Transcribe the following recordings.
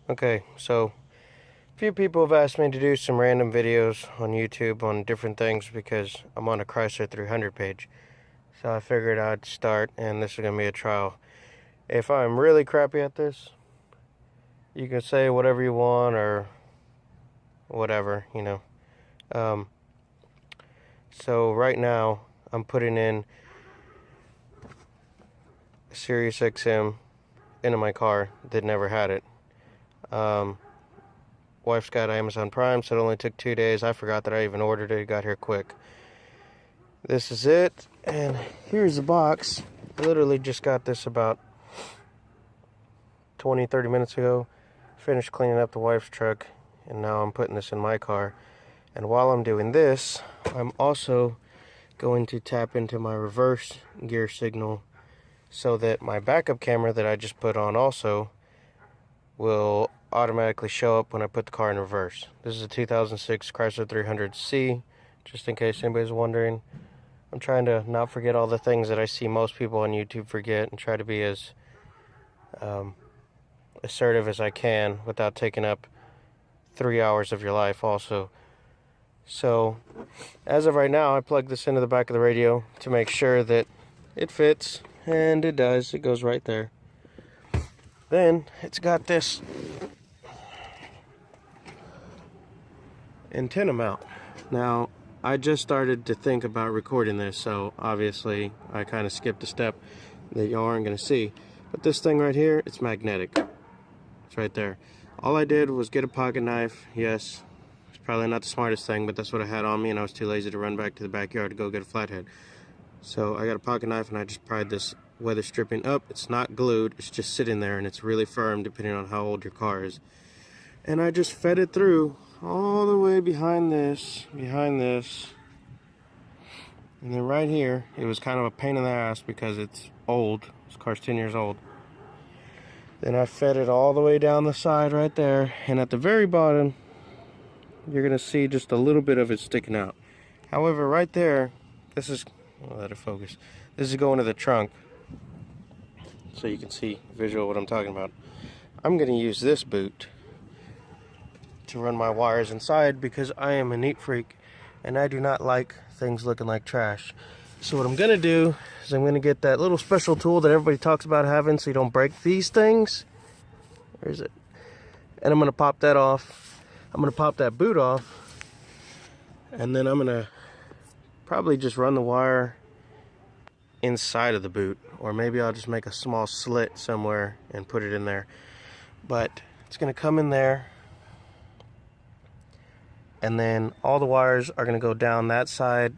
Okay, so a few people have asked me to do some random videos on YouTube on different things because I'm on a Chrysler 300 page. So I figured I'd start, and this is going to be a trial. If I'm really crappy at this, you can say whatever you want or whatever, you know. So right now, I'm putting in SiriusXM into my car that never had it. Wife's got Amazon Prime, so it only took 2 days. I forgot that I even ordered it. It got here quick. This is it, and here's the box. I literally just got this about 20-30 minutes ago. Finished cleaning up the wife's truck, and now I'm putting this in my car. And while I'm doing this, I'm also going to tap into my reverse gear signal so that my backup camera that I just put on also will automatically show up when I put the car in reverse. This is a 2006 Chrysler 300C, just in case anybody's wondering. I'm trying to not forget all the things that I see most people on YouTube forget, and try to be as assertive as I can without taking up 3 hours of your life also. So as of right now, I plug this into the back of the radio to make sure that it fits, and it does. It goes right there. Then it's got this antenna mount. Now, I just started to think about recording this, so obviously I kind of skipped a step that y'all aren't going to see. But this thing right here, it's magnetic. It's right there. All I did was get a pocket knife. Yes, it's probably not the smartest thing, but that's what I had on me, and I was too lazy to run back to the backyard to go get a flathead. So I got a pocket knife, and I just pried this weather stripping up. It's not glued, it's just sitting there, and it's really firm depending on how old your car is. And I just fed it through all the way behind this, and then right here, it was kind of a pain in the ass because it's old. This car's 10 years old. Then I fed it all the way down the side right there, and at the very bottom, you're gonna see just a little bit of it sticking out. However, right there, this is, I'll let it focus. This is going to the trunk, so you can see visual what I'm talking about. I'm gonna use this boot to run my wires inside because I am a neat freak and I do not like things looking like trash. So what I'm gonna do is I'm gonna get that little special tool that everybody talks about having so you don't break these things. Where is it? And I'm gonna pop that off. I'm gonna pop that boot off, and then I'm gonna probably just run the wire inside of the boot, or maybe I'll just make a small slit somewhere and put it in there. But it's gonna come in there, and then all the wires are going to go down that side.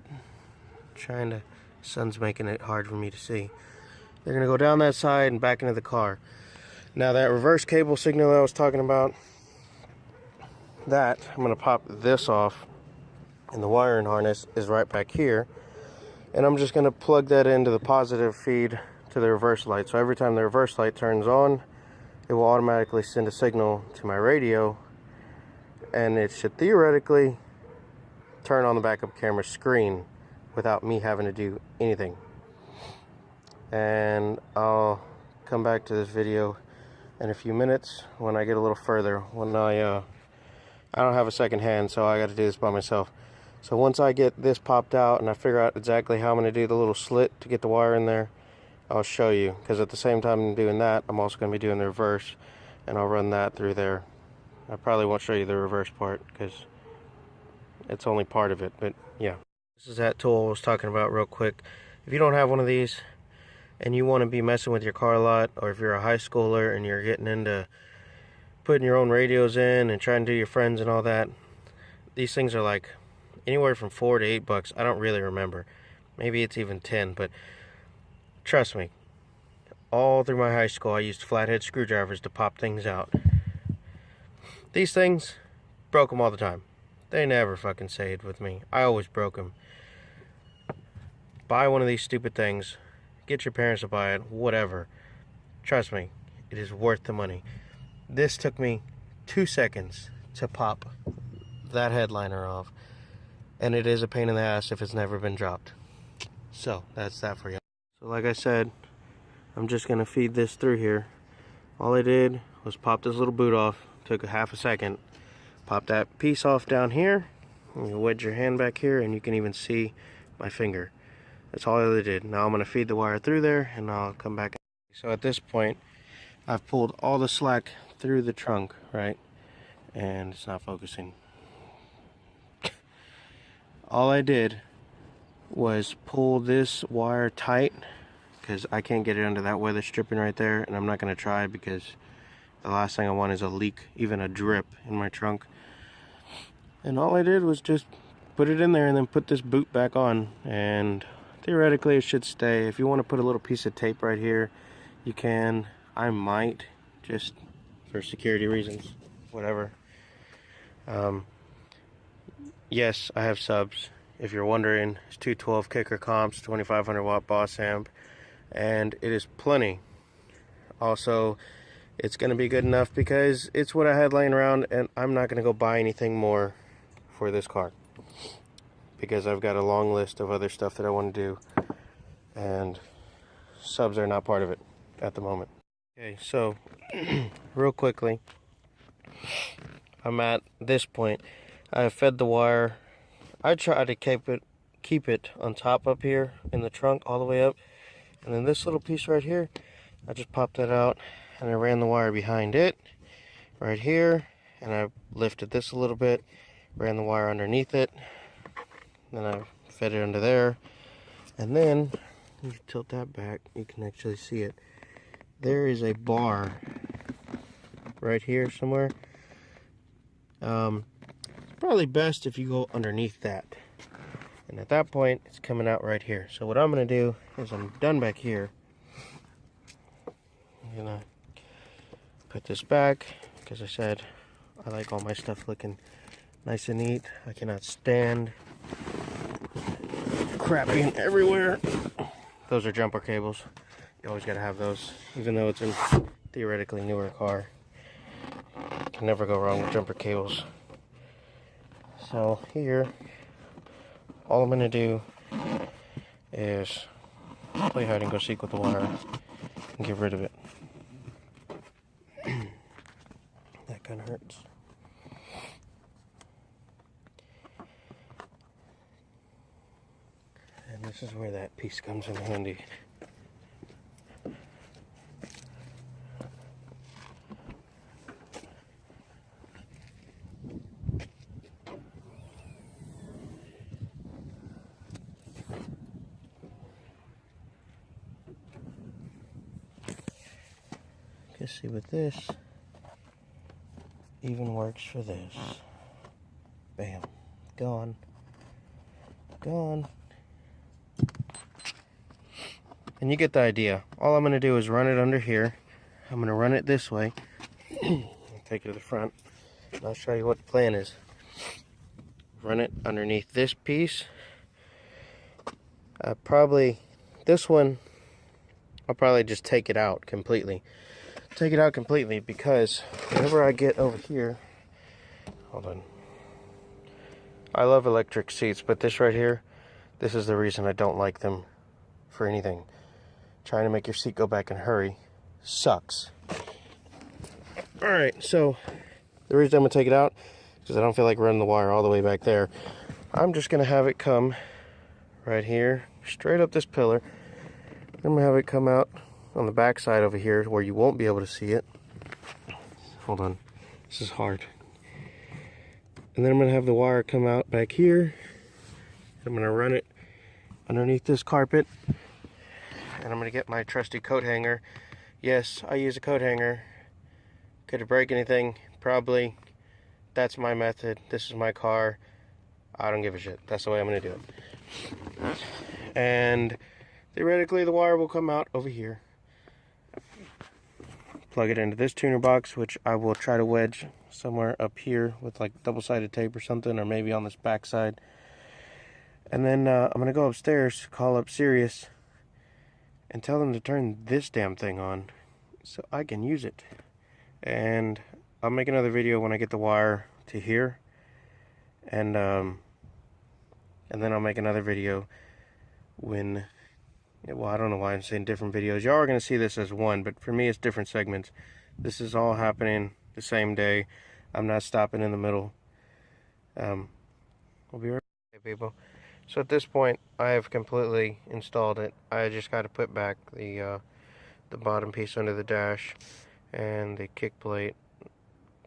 Sun's making it hard for me to see. They're going to go down that side and back into the car. Now that reverse cable signal that I was talking about, that I'm going to pop this off, and the wiring harness is right back here. And I'm just going to plug that into the positive feed to the reverse light. So every time the reverse light turns on, it will automatically send a signal to my radio, and it should theoretically turn on the backup camera screen without me having to do anything. And I'll come back to this video in a few minutes when I get a little further. When I don't have a second hand, so I got to do this by myself. So once I get this popped out and I figure out exactly how I'm going to do the little slit to get the wire in there, I'll show you. Because at the same time I'm doing that, I'm also going to be doing the reverse, and I'll run that through there. I probably won't show you the reverse part because it's only part of it, but yeah. This is that tool I was talking about real quick. If you don't have one of these and you want to be messing with your car a lot, or if you're a high schooler and you're getting into putting your own radios in and trying to do your friends and all that, these things are like anywhere from $4 to $8. I don't really remember. Maybe it's even 10, but trust me, all through my high school I used flathead screwdrivers to pop things out. These things, broke them all the time. They never fucking saved with me. I always broke them. Buy one of these stupid things. Get your parents to buy it. Whatever. Trust me, it is worth the money. This took me 2 seconds to pop that headliner off. And it is a pain in the ass if it's never been dropped. So, that's that for you. So like I said, I'm just going to feed this through here. All I did was pop this little boot off, took a half a second. Pop that piece off down here, and you wedge your hand back here, and you can even see my finger. That's all I really did. Now I'm going to feed the wire through there, and I'll come back. So at this point, I've pulled all the slack through the trunk, right? And it's not focusing. All I did was pull this wire tight, because I can't get it under that weather stripping right there, and I'm not going to try, because the last thing I want is a leak, even a drip in my trunk. And all I did was just put it in there and then put this boot back on, and theoretically it should stay. If you want to put a little piece of tape right here, you can. I might, just for security reasons, whatever. Yes, I have subs. If you're wondering, it's 212 kicker comps, 2500 watt Boss amp, and it is plenty. Also, it's going to be good enough because it's what I had laying around, and I'm not going to go buy anything more for this car because I've got a long list of other stuff that I want to do, and subs are not part of it at the moment. Okay, so real quickly, I'm at this point. I have fed the wire. I try to keep it on top up here in the trunk all the way up, and then this little piece right here, I just popped that out and I ran the wire behind it right here, and I lifted this a little bit, ran the wire underneath it, then I fed it under there, and then you tilt that back, you can actually see it. There is a bar right here somewhere. It's probably best if you go underneath that, and at that point it's coming out right here. So what I'm gonna do is, I'm done back here, I'm gonna put this back, because I said I like all my stuff looking nice and neat. I cannot stand crap being everywhere. Those are jumper cables. You always gotta have those, even though it's a theoretically newer car. You can never go wrong with jumper cables. So here, all I'm gonna do is play hide and go seek with the wire and get rid of it. That kind of hurts. And this is where that piece comes in handy. See, with this, even works for this. Bam. Gone. Gone. And you get the idea. All I'm going to do is run it under here. I'm going to run it this way. Take it to the front. And I'll show you what the plan is. Run it underneath this piece. This one, I'll probably just take it out completely. Take it out completely, because whenever I get over here, hold on, I love electric seats, but this right here, this is the reason I don't like them for anything. Trying to make your seat go back in a hurry sucks. Alright, so the reason I'm going to take it out is because I don't feel like running the wire all the way back there. I'm just going to have it come right here, straight up this pillar. I'm going to have it come out on the back side over here where you won't be able to see it. Hold on, this is hard. And then I'm going to have the wire come out back here. I'm going to run it underneath this carpet, and I'm going to get my trusty coat hanger. Yes, I use a coat hanger. Could it break anything? Probably. That's my method. This is my car. I don't give a shit. That's the way I'm going to do it. And theoretically the wire will come out over here. Plug it into this tuner box, which I will try to wedge somewhere up here with like double-sided tape or something, or maybe on this back side. And then I'm going to go upstairs, call up Sirius, and tell them to turn this damn thing on so I can use it. And I'll make another video when I get the wire to here, and then I'll make another video when, well, I don't know why I'm saying different videos. Y'all are going to see this as one, but for me it's different segments. This is all happening the same day. I'm not stopping in the middle. We'll be right back, people. So at this point, I have completely installed it. I just got to put back the bottom piece under the dash and the kick plate,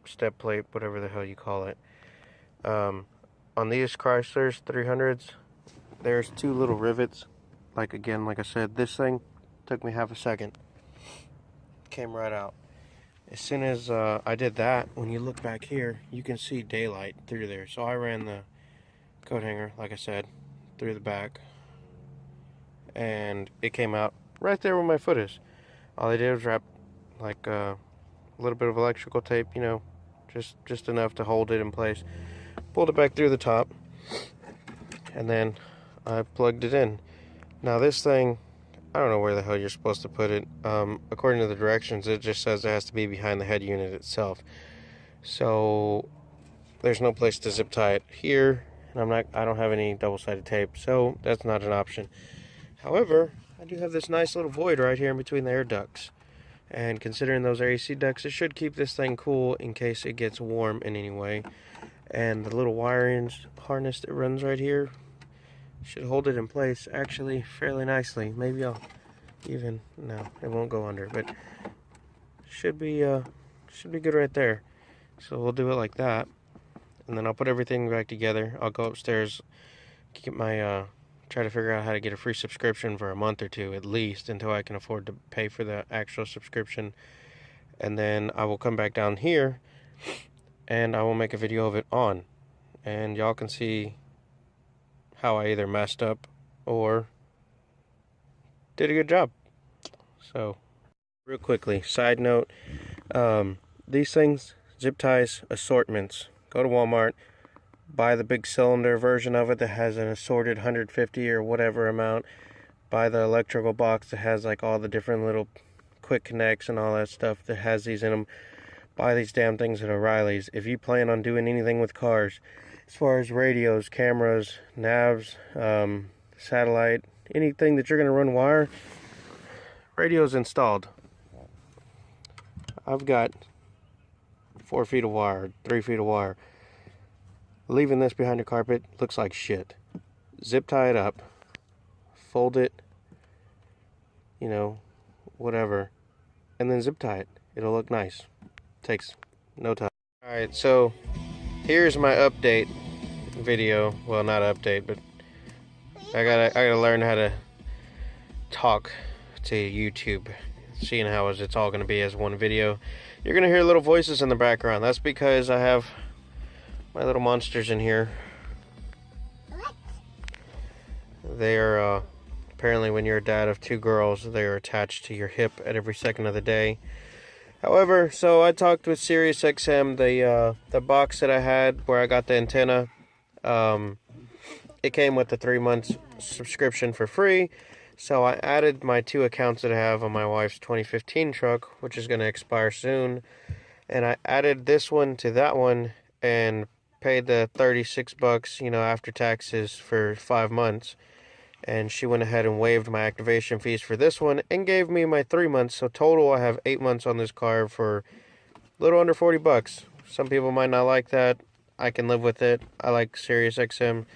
step plate, whatever the hell you call it. On these Chryslers 300s, there's two little rivets. Like I said, this thing took me half a second. Came right out. As soon as I did that, when you look back here, you can see daylight through there. So I ran the coat hanger, like I said, through the back, and it came out right there where my foot is. All I did was wrap like a little bit of electrical tape, you know, just enough to hold it in place. Pulled it back through the top, and then I plugged it in. Now this thing, I don't know where the hell you're supposed to put it. According to the directions, it just says it has to be behind the head unit itself. So there's no place to zip tie it here, and I don't have any double-sided tape, so that's not an option. However, I do have this nice little void right here in between the air ducts. And considering those AC ducts, it should keep this thing cool in case it gets warm in any way. And the little wiring harness that runs right here should hold it in place actually fairly nicely. Maybe I'll even, no, it won't go under, but should be good right there. So we'll do it like that, and then I'll put everything back together. I'll go upstairs, get my try to figure out how to get a free subscription for a month or two at least, until I can afford to pay for the actual subscription. And then I will come back down here and I will make a video of it on, and y'all can see how I either messed up or did a good job. So real quickly, side note, these things, zip ties, assortments, go to Walmart, buy the big cylinder version of it that has an assorted 150 or whatever amount. Buy the electrical box that has like all the different little quick connects and all that stuff that has these in them. Buy these damn things at O'Reilly's. If you plan on doing anything with cars, as far as radios, cameras, navs, satellite, anything that you're going to run wire, radio's installed. I've got 4 feet of wire, 3 feet of wire. Leaving this behind your carpet looks like shit. Zip tie it up, fold it, you know, whatever, and then zip tie it. It'll look nice. Takes no time. Alright, so here's my update video. Well, not update, but I gotta learn how to talk to YouTube, seeing how it's all gonna be as one video. You're gonna hear little voices in the background. That's because I have my little monsters in here. They are apparently, when you're a dad of 2 girls, they are attached to your hip at every second of the day. However, so I talked with SiriusXM, the box that I had where I got the antenna. It came with the 3 months subscription for free. So I added my 2 accounts that I have on my wife's 2015 truck, which is going to expire soon. And I added this one to that one and paid the $36, you know, after taxes for 5 months. And she went ahead and waived my activation fees for this one and gave me my 3 months. So total, I have 8 months on this car for a little under $40. Some people might not like that. I can live with it. I like SiriusXM,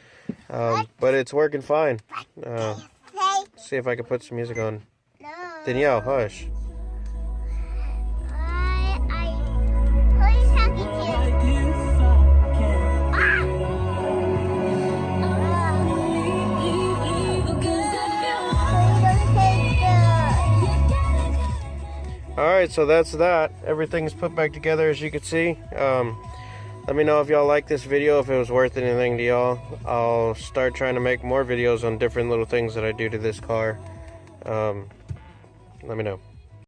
but it's working fine. See if I can put some music on. Danielle, hush. Alright, so that's that. Everything's put back together, as you can see. Let me know if y'all like this video, if it was worth anything to y'all. I'll start trying to make more videos on different little things that I do to this car. Let me know.